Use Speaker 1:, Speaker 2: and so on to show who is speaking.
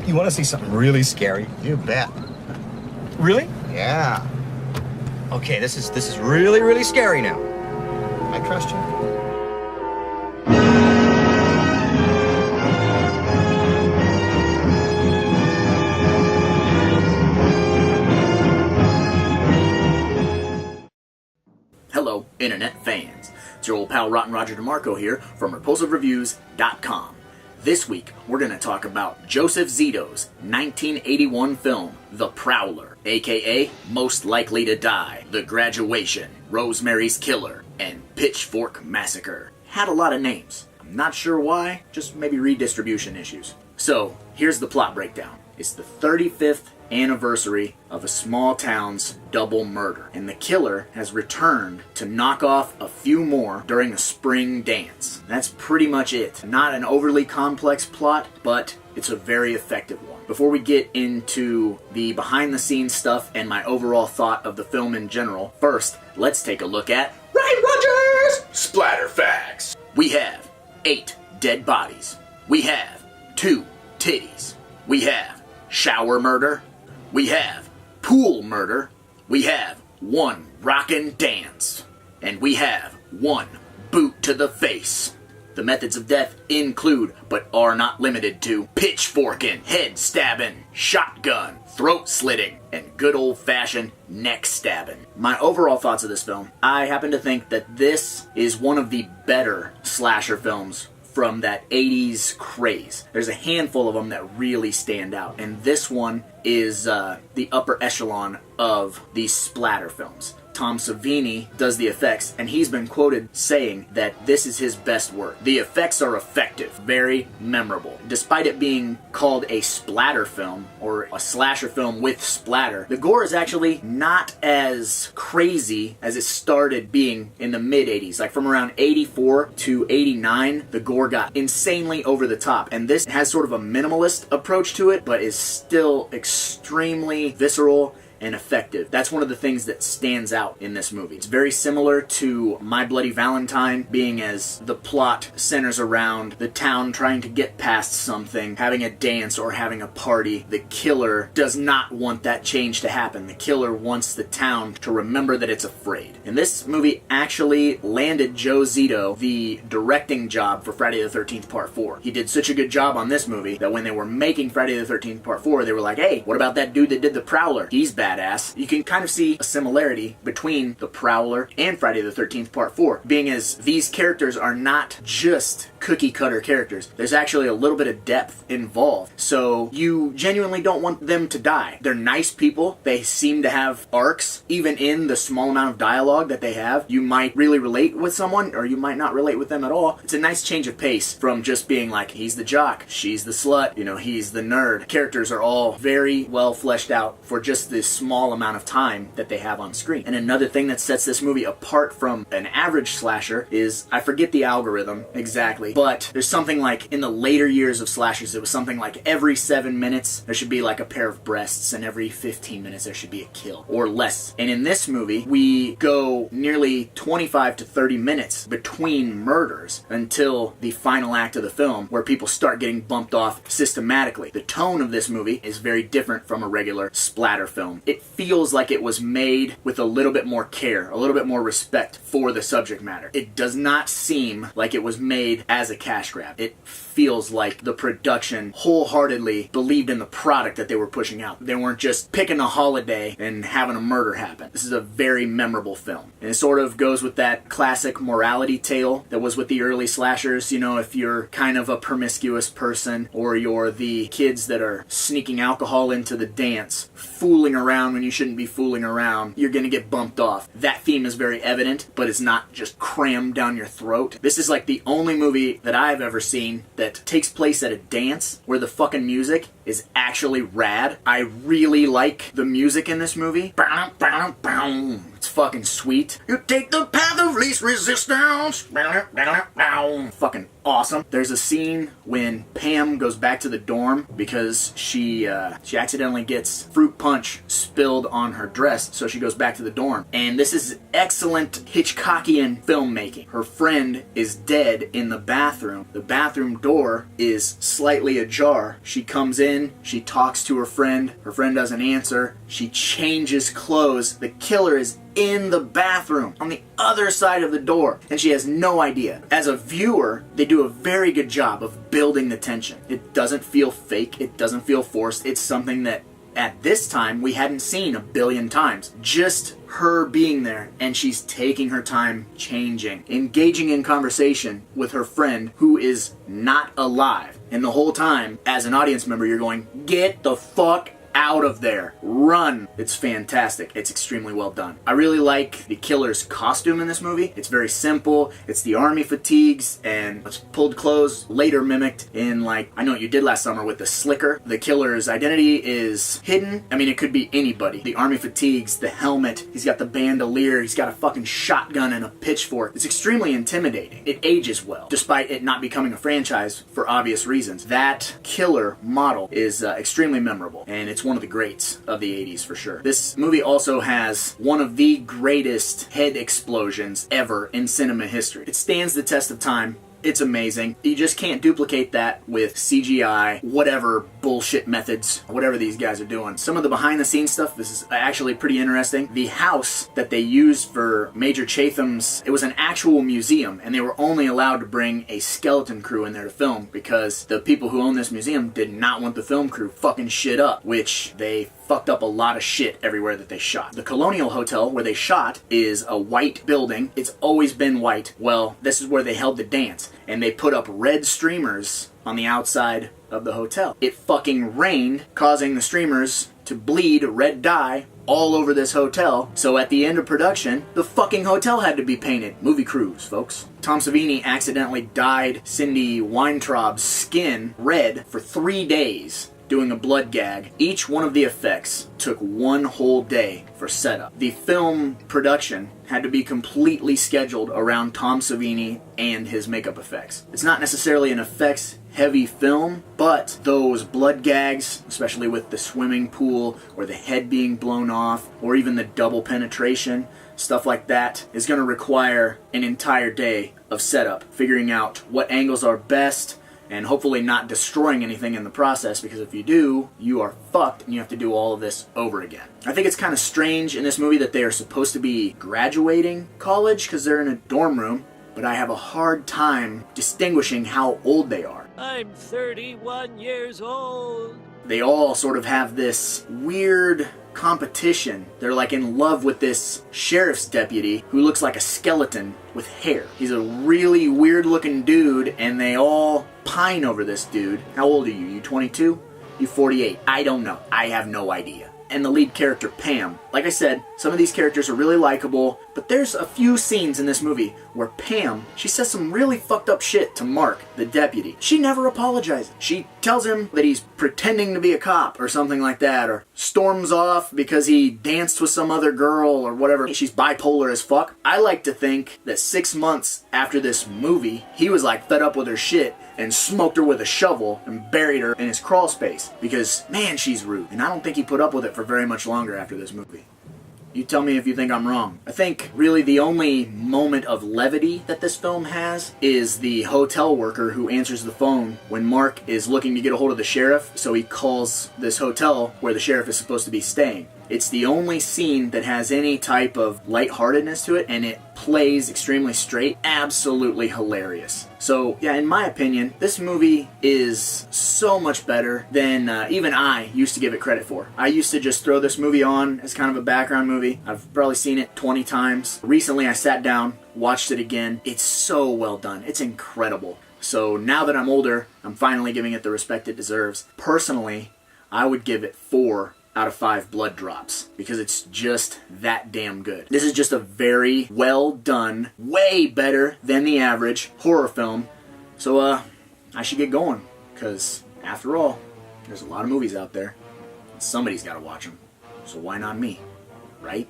Speaker 1: You want to see something really scary?
Speaker 2: You bet.
Speaker 1: Really?
Speaker 2: Yeah.
Speaker 1: Okay, this is really, really scary now.
Speaker 2: I trust you.
Speaker 3: Hello, internet fans. It's your old pal Rottin Roger DeMarco here from RepulsiveReviews.com. This week, we're going to talk about Joseph Zito's 1981 film, The Prowler, aka Most Likely to Die, The Graduation, Rosemary's Killer, and Pitchfork Massacre. Had a lot of names. I'm not sure why, just maybe redistribution issues. So, here's the plot breakdown. It's the 35th anniversary of a small town's double murder, and the killer has returned to knock off a few more during a spring dance. That's pretty much it. Not an overly complex plot, but it's a very effective one. Before we get into the behind-the-scenes stuff and my overall thought of the film in general, first, let's take a look at Rottin Roger's Splatter Facts. We have 8 dead bodies. We have 2 titties. We have shower murder. We have pool murder. We have 1 rockin' dance. And we have 1 boot to the face. The methods of death include, but are not limited to, pitchforking, head stabbing, shotgun, throat slitting, and good old-fashioned neck stabbing. My overall thoughts of this film, I happen to think that this is one of the better slasher films from that 80s craze. There's a handful of them that really stand out, and this one is the upper echelon of these splatter films. Tom Savini does the effects, and he's been quoted saying that this is his best work. The effects are effective, very memorable. Despite it being called a splatter film, or a slasher film with splatter, the gore is actually not as crazy as it started being in the mid-80s. Like from around 84 to 89, the gore got insanely over the top, and this has sort of a minimalist approach to it, but is still extremely visceral and effective. That's one of the things that stands out in this movie. It's very similar to My Bloody Valentine, being as the plot centers around the town trying to get past something, having a dance or having a party. The killer does not want that change to happen. The killer wants the town to remember that it's afraid. And this movie actually landed Joe Zito the directing job for Friday the 13th Part 4. He did such a good job on this movie that when they were making Friday the 13th Part 4, they were like, hey, what about that dude that did The Prowler? He's badass. You can kind of see a similarity between The Prowler and Friday the 13th Part 4, being as these characters are not just cookie cutter characters. There's actually a little bit of depth involved. So you genuinely don't want them to die. They're nice people. They seem to have arcs. Even in the small amount of dialogue that they have, you might really relate with someone or you might not relate with them at all. It's a nice change of pace from just being like, he's the jock, she's the slut, he's the nerd. Characters are all very well fleshed out for just this small amount of time that they have on screen. And another thing that sets this movie apart from an average slasher is, I forget the algorithm exactly, but there's something like, in the later years of slashers, it was something like every 7 minutes there should be like a pair of breasts, and every 15 minutes there should be a kill, or less. And in this movie, we go nearly 25 to 30 minutes between murders until the final act of the film, where people start getting bumped off systematically. The tone of this movie is very different from a regular splatter film. It feels like it was made with a little bit more care, a little bit more respect for the subject matter. It does not seem like it was made as a cash grab. It feels like the production wholeheartedly believed in the product that they were pushing out. They weren't just picking a holiday and having a murder happen. This is a very memorable film. And it sort of goes with that classic morality tale that was with the early slashers. If you're kind of a promiscuous person, or you're the kids that are sneaking alcohol into the dance, fooling around when you shouldn't be fooling around, you're gonna get bumped off. That theme is very evident, but it's not just crammed down your throat. This is like the only movie that I've ever seen that takes place at a dance where the fucking music is actually rad. I really like the music in this movie. It's fucking sweet. You take the path of least resistance. Fucking awesome. There's a scene when Pam goes back to the dorm because she accidentally gets fruit punch spilled on her dress, so she goes back to the dorm. And this is excellent Hitchcockian filmmaking. Her friend is dead in the bathroom. The bathroom door is slightly ajar. She comes in, she talks to her friend doesn't answer, she changes clothes. The killer is in the bathroom on the other side of the door, and she has no idea. As a viewer, they do a very good job of building the tension. It doesn't feel fake, it doesn't feel forced. It's something that at this time we hadn't seen a billion times. Just her being there, and she's taking her time changing, engaging in conversation with her friend who is not alive. And the whole time, as an audience member, you're going, get the fuck out of there. Run. It's fantastic. It's extremely well done. I really like the killer's costume in this movie. It's very simple. It's the army fatigues and it's pulled clothes, later mimicked in, like, I Know What You Did Last Summer with the slicker. The killer's identity is hidden. I mean, it could be anybody. The army fatigues, the helmet, he's got the bandolier, he's got a fucking shotgun and a pitchfork. It's extremely intimidating. It ages well, despite it not becoming a franchise for obvious reasons. That killer model is extremely memorable, and it's one of the greats of the 80s for sure. This movie also has one of the greatest head explosions ever in cinema history. It stands the test of time. It's amazing. You just can't duplicate that with CGI, whatever bullshit methods, whatever these guys are doing. Some of the behind the scenes stuff, this is actually pretty interesting. The house that they used for Major Chatham's, it was an actual museum, and they were only allowed to bring a skeleton crew in there to film because the people who own this museum did not want the film crew fucking shit up, which they fucked up a lot of shit everywhere that they shot. The Colonial Hotel where they shot is a white building. It's always been white. Well, this is where they held the dance, and they put up red streamers on the outside of the hotel. It fucking rained, causing the streamers to bleed red dye all over this hotel. So at the end of production, the fucking hotel had to be painted. Movie crews, folks. Tom Savini accidentally dyed Cindy Weintraub's skin red for 3 days doing a blood gag. Each one of the effects took one whole day for setup. The film production had to be completely scheduled around Tom Savini and his makeup effects. It's not necessarily an effects heavy film, but those blood gags, especially with the swimming pool or the head being blown off or even the double penetration, stuff like that is going to require an entire day of setup, figuring out what angles are best, and hopefully not destroying anything in the process, because if you do, you are fucked and you have to do all of this over again. I think it's kind of strange in this movie that they are supposed to be graduating college because they're in a dorm room, but I have a hard time distinguishing how old they are.
Speaker 4: I'm 31 years old.
Speaker 3: They all sort of have this weird competition. They're like in love with this sheriff's deputy who looks like a skeleton with hair. He's a really weird looking dude, and they all pine over this dude. How old are you? You 22? You 48? I don't know. I have no idea. And the lead character, Pam. Like I said, some of these characters are really likable, but there's a few scenes in this movie where Pam, she says some really fucked up shit to Mark, the deputy. She never apologizes. She tells him that he's pretending to be a cop or something like that, or storms off because he danced with some other girl or whatever. She's bipolar as fuck. I like to think that 6 months after this movie, he was like fed up with her shit and smoked her with a shovel and buried her in his crawl space because, man, she's rude. And I don't think he put up with it for very much longer after this movie. You tell me if you think I'm wrong. I think really the only moment of levity that this film has is the hotel worker who answers the phone when Mark is looking to get a hold of the sheriff, so he calls this hotel where the sheriff is supposed to be staying. It's the only scene that has any type of lightheartedness to it, and it plays extremely straight. Absolutely hilarious. So, yeah, in my opinion, this movie is so much better than even I used to give it credit for. I used to just throw this movie on as kind of a background movie. I've probably seen it 20 times. Recently, I sat down, watched it again. It's so well done. It's incredible. So now that I'm older, I'm finally giving it the respect it deserves. Personally, I would give it 4 out of 5 blood drops because it's just that damn good. This is just a very well done, way better than the average horror film. So I should get going, because after all, there's a lot of movies out there and somebody's got to watch them. So why not me, right?